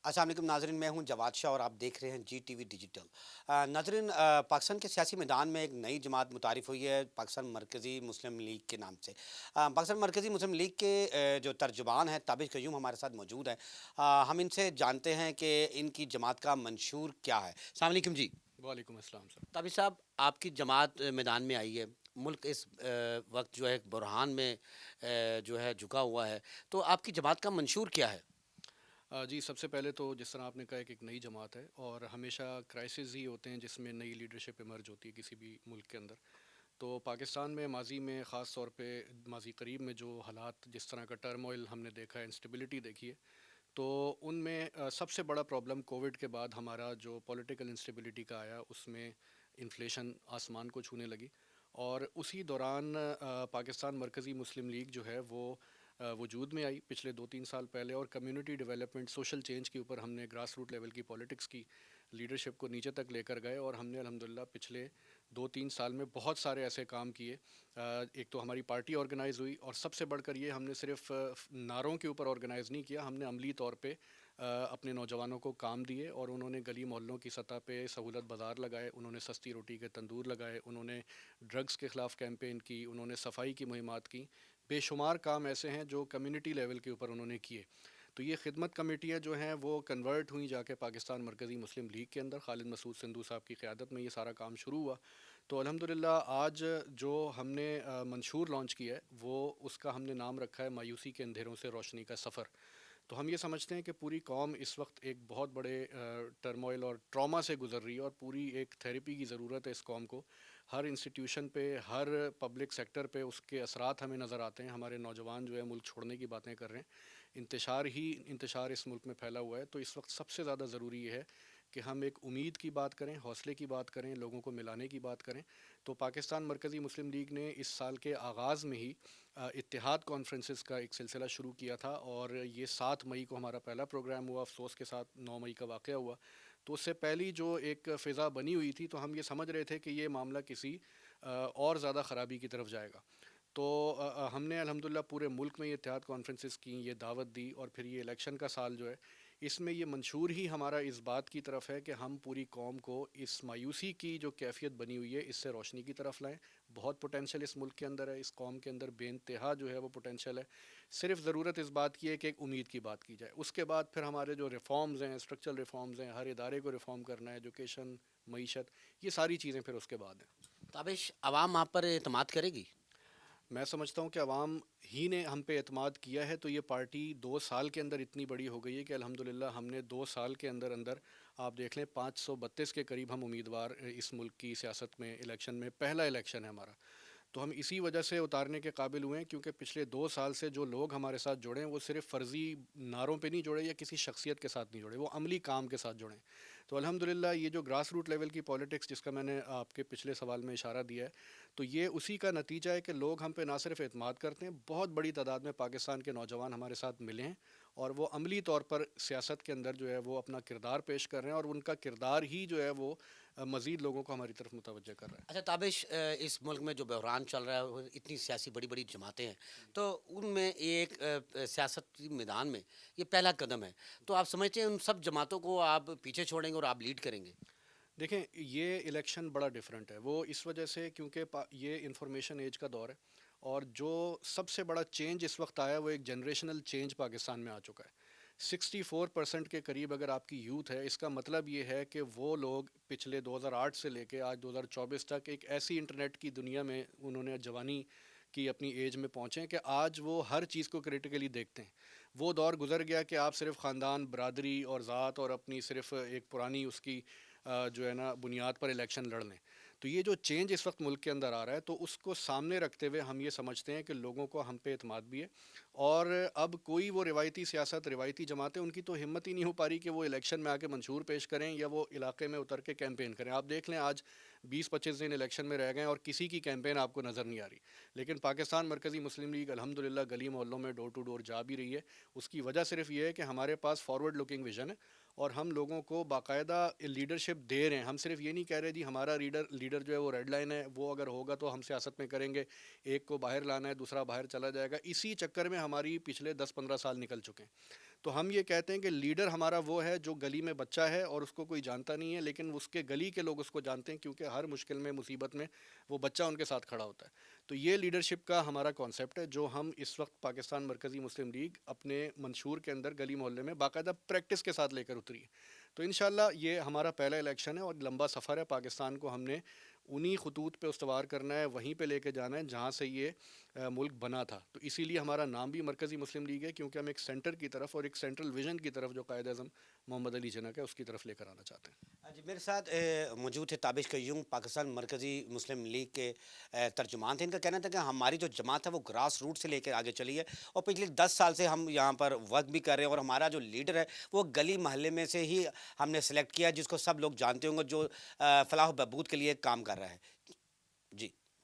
السلام علیکم ناظرین، میں ہوں جواد شاہ اور آپ دیکھ رہے ہیں جی ٹی وی ڈیجیٹل۔ ناظرین، پاکستان کے سیاسی میدان میں ایک نئی جماعت متعارف ہوئی ہے پاکستان مرکزی مسلم لیگ کے نام سے۔ پاکستان مرکزی مسلم لیگ کے جو ترجمان ہیں تابش قیوم ہمارے ساتھ موجود ہیں۔ ہم ان سے جانتے ہیں کہ ان کی جماعت کا منشور کیا ہے۔ السلام علیکم جی۔ وعلیکم السلام سر۔ تابش صاحب، آپ کی جماعت میدان میں آئی ہے، ملک اس وقت جو ہے ایک بحران میں جو ہے جھکا ہوا ہے، تو آپ کی جماعت کا منشور کیا ہے؟ جی، سب سے پہلے تو جس طرح آپ نے کہا کہ ایک نئی جماعت ہے اور ہمیشہ کرائسس ہی ہوتے ہیں جس میں نئی لیڈرشپ ایمرج ہوتی ہے کسی بھی ملک کے اندر۔ تو پاکستان میں ماضی میں خاص طور پہ ماضی قریب میں جو حالات جس طرح کا ٹرموئل ہم نے دیکھا ہے، انسٹیبلٹی دیکھی ہے، تو ان میں سب سے بڑا پرابلم کووڈ کے بعد ہمارا جو پولیٹیکل انسٹیبلٹی کا آیا، اس میں انفلیشن آسمان کو چھونے لگی۔ اور اسی دوران پاکستان مرکزی مسلم لیگ جو ہے وہ وجود میں آئی پچھلے 2-3 سال پہلے، اور کمیونٹی ڈیولپمنٹ، سوشل چینج کے اوپر ہم نے گراس روٹ لیول کی پالیٹکس کی، لیڈرشپ کو نیچے تک لے کر گئے، اور ہم نے الحمدللہ پچھلے 2-3 سال میں بہت سارے ایسے کام کیے۔ ایک تو ہماری پارٹی آرگنائز ہوئی، اور سب سے بڑھ کر یہ ہم نے صرف نعروں کے اوپر آرگنائز نہیں کیا، ہم نے عملی طور پہ اپنے نوجوانوں کو کام دیے، اور انہوں نے گلی محلوں کی سطح پہ سہولت بازار لگائے، انہوں نے سستی روٹی کے تندور لگائے، انہوں نے ڈرگس کے خلاف کیمپین کی، انہوں نے صفائی کی مہمات کی۔ بے شمار کام ایسے ہیں جو کمیونٹی لیول کے اوپر انہوں نے کیے۔ تو یہ خدمت کمیٹیاں جو ہیں وہ کنورٹ ہوئیں جا کے پاکستان مرکزی مسلم لیگ کے اندر، خالد مسعود سندھو صاحب کی قیادت میں یہ سارا کام شروع ہوا۔ تو الحمدللہ آج جو ہم نے منشور لانچ کیا ہے، وہ اس کا ہم نے نام رکھا ہے مایوسی کے اندھیروں سے روشنی کا سفر۔ تو ہم یہ سمجھتے ہیں کہ پوری قوم اس وقت ایک بہت بڑے ٹرموئل اور ٹراما سے گزر رہی ہے، اور پوری ایک تھیریپی کی ضرورت ہے اس قوم کو۔ ہر انسٹیٹیوشن پہ، ہر پبلک سیکٹر پہ اس کے اثرات ہمیں نظر آتے ہیں۔ ہمارے نوجوان جو ہے ملک چھوڑنے کی باتیں کر رہے ہیں، انتشار اس ملک میں پھیلا ہوا ہے۔ تو اس وقت سب سے زیادہ ضروری یہ ہے کہ ہم ایک امید کی بات کریں، حوصلے کی بات کریں، لوگوں کو ملانے کی بات کریں۔ تو پاکستان مرکزی مسلم لیگ نے اس سال کے آغاز میں ہی اتحاد کانفرنسز کا ایک سلسلہ شروع کیا تھا، اور یہ 7 مئی کو ہمارا پہلا پروگرام ہوا، افسوس کے ساتھ 9 مئی کا واقعہ ہوا۔ تو اس سے پہلی جو ایک فضا بنی ہوئی تھی، تو ہم یہ سمجھ رہے تھے کہ یہ معاملہ کسی اور زیادہ خرابی کی طرف جائے گا۔ تو ہم نے الحمدللہ پورے ملک میں یہ اتحاد کانفرنسز کی، یہ دعوت دی، اور پھر یہ الیکشن کا سال جو ہے، اس میں یہ منشور ہی ہمارا اس بات کی طرف ہے کہ ہم پوری قوم کو اس مایوسی کی جو کیفیت بنی ہوئی ہے، اس سے روشنی کی طرف لائیں۔ بہت پوٹینشیل اس ملک کے اندر ہے، اس قوم کے اندر بے انتہا جو ہے وہ پوٹینشیل ہے۔ صرف ضرورت اس بات کی ہے کہ ایک امید کی بات کی جائے۔ اس کے بعد پھر ہمارے جو ریفارمز ہیں، اسٹرکچرل ریفارمز ہیں، ہر ادارے کو ریفارم کرنا ہے، ایجوکیشن، معیشت، یہ ساری چیزیں پھر اس کے بعد ہیں۔ تابش، عوام آپ پر اعتماد کرے گی؟ میں سمجھتا ہوں کہ عوام ہی نے ہم پہ اعتماد کیا ہے، تو یہ پارٹی 2 سال کے اندر اتنی بڑی ہو گئی ہے کہ الحمدللہ ہم نے 2 سال کے اندر اندر، آپ دیکھ لیں، 532 کے قریب ہم امیدوار اس ملک کی سیاست میں الیکشن میں، پہلا الیکشن ہے ہمارا۔ تو ہم اسی وجہ سے اتارنے کے قابل ہوئے ہیں، کیونکہ پچھلے 2 سال سے جو لوگ ہمارے ساتھ جڑے ہیں وہ صرف فرضی نعروں پہ نہیں جڑے یا کسی شخصیت کے ساتھ نہیں جڑے، وہ عملی کام کے ساتھ جڑے ہیں۔ تو الحمدللہ یہ جو گراس روٹ لیول کی پالیٹکس جس کا میں نے آپ کے پچھلے سوال میں اشارہ دیا ہے، تو یہ اسی کا نتیجہ ہے کہ لوگ ہم پہ نہ صرف اعتماد کرتے ہیں، بہت بڑی تعداد میں پاکستان کے نوجوان ہمارے ساتھ ملے ہیں، اور وہ عملی طور پر سیاست کے اندر جو ہے وہ اپنا کردار پیش کر رہے ہیں، اور ان کا کردار ہی جو ہے وہ مزید لوگوں کو ہماری طرف متوجہ کر رہا ہے۔ اچھا تابش، اس ملک میں جو بحران چل رہا ہے، وہ اتنی سیاسی بڑی بڑی جماعتیں ہیں، تو ان میں ایک سیاست میدان میں یہ پہلا قدم ہے، تو آپ سمجھتے ہیں ان سب جماعتوں کو آپ پیچھے چھوڑیں گے اور آپ لیڈ کریں گے؟ دیکھیں، یہ الیکشن بڑا ڈیفرنٹ ہے، وہ اس وجہ سے کیونکہ یہ انفارمیشن ایج کا دور ہے، اور جو سب سے بڑا چینج اس وقت آیا وہ ایک جنریشنل چینج پاکستان میں آ چکا ہے۔ 64% کے قریب اگر آپ کی یوتھ ہے، اس کا مطلب یہ ہے کہ وہ لوگ پچھلے 2008 سے لے کے آج 2024 تک ایک ایسی انٹرنیٹ کی دنیا میں انہوں نے جوانی کی اپنی ایج میں پہنچے ہیں کہ آج وہ ہر چیز کو کریٹیکلی دیکھتے ہیں۔ وہ دور گزر گیا کہ آپ صرف خاندان، برادری اور ذات اور اپنی صرف ایک پرانی اس کی جو ہے نا بنیاد پر الیکشن لڑ لیں۔ تو یہ جو چینج اس وقت ملک کے اندر آ رہا ہے، تو اس کو سامنے رکھتے ہوئے ہم یہ سمجھتے ہیں کہ لوگوں کو ہم پہ اعتماد بھی ہے، اور اب کوئی وہ روایتی سیاست، روایتی جماعتیں، ان کی تو ہمت ہی نہیں ہو پا رہی کہ وہ الیکشن میں آ کے منشور پیش کریں یا وہ علاقے میں اتر کے کیمپین کریں۔ آپ دیکھ لیں آج 20-25 دن الیکشن میں رہ گئے ہیں اور کسی کی کیمپین آپ کو نظر نہیں آ رہی، لیکن پاکستان مرکزی مسلم لیگ الحمدللہ گلی محلوں میں ڈور ٹو ڈور جا بھی رہی ہے۔ اس کی وجہ صرف یہ ہے کہ ہمارے پاس فارورڈ لوکنگ ویژن ہے، اور ہم لوگوں کو باقاعدہ لیڈرشپ دے رہے ہیں۔ ہم صرف یہ نہیں کہہ رہے جی ہمارا لیڈر جو ہے وہ ریڈ لائن ہے، وہ اگر ہوگا تو ہم سیاست میں کریں گے، ایک کو باہر لانا ہے، دوسرا باہر چلا جائے گا۔ اسی چکر میں ہماری پچھلے 10-15 سال نکل چکے ہیں۔ تو ہم یہ کہتے ہیں کہ لیڈر ہمارا وہ ہے جو گلی میں بچہ ہے اور اس کو کوئی جانتا نہیں ہے، لیکن اس کے گلی کے لوگ اس کو جانتے ہیں، کیونکہ ہر مشکل میں مصیبت میں وہ بچہ ان کے ساتھ کھڑا ہوتا ہے۔ تو یہ لیڈرشپ کا ہمارا کانسیپٹ ہے جو ہم اس وقت پاکستان مرکزی مسلم لیگ اپنے منشور کے اندر گلی محلے میں باقاعدہ پریکٹس کے ساتھ لے کر اتری ہے۔ تو انشاءاللہ یہ ہمارا پہلا الیکشن ہے اور لمبا سفر ہے، پاکستان کو ہم نے انہی خطوط پہ استوار کرنا ہے، وہیں پہ لے کے جانا ہے جہاں سے یہ ملک بنا تھا۔ تو اسی لیے ہمارا نام بھی مرکزی مسلم لیگ ہے، کیونکہ ہم ایک سینٹر کی طرف اور ایک سینٹرل ویژن کی طرف جو قائد اعظم محمد علی جناح ہے اس کی طرف لے کر آنا چاہتے ہیں۔ جی میرے ساتھ موجود ہے تابش قیوم، پاکستان مرکزی مسلم لیگ کے ترجمان تھے۔ ان کا کہنا تھا کہ ہماری جو جماعت ہے وہ گراس روٹ سے لے کے آگے چلی ہے اور پچھلے 10 سال سے ہم یہاں پر ورک بھی کر رہے ہیں، اور ہمارا جو لیڈر ہے وہ گلی محلے میں سے ہی ہم نے سلیکٹ کیا، جس کو سب لوگ جانتے ہوں گے، جو فلاح و بہبود کے لیے کام کر رہا ہے۔ جی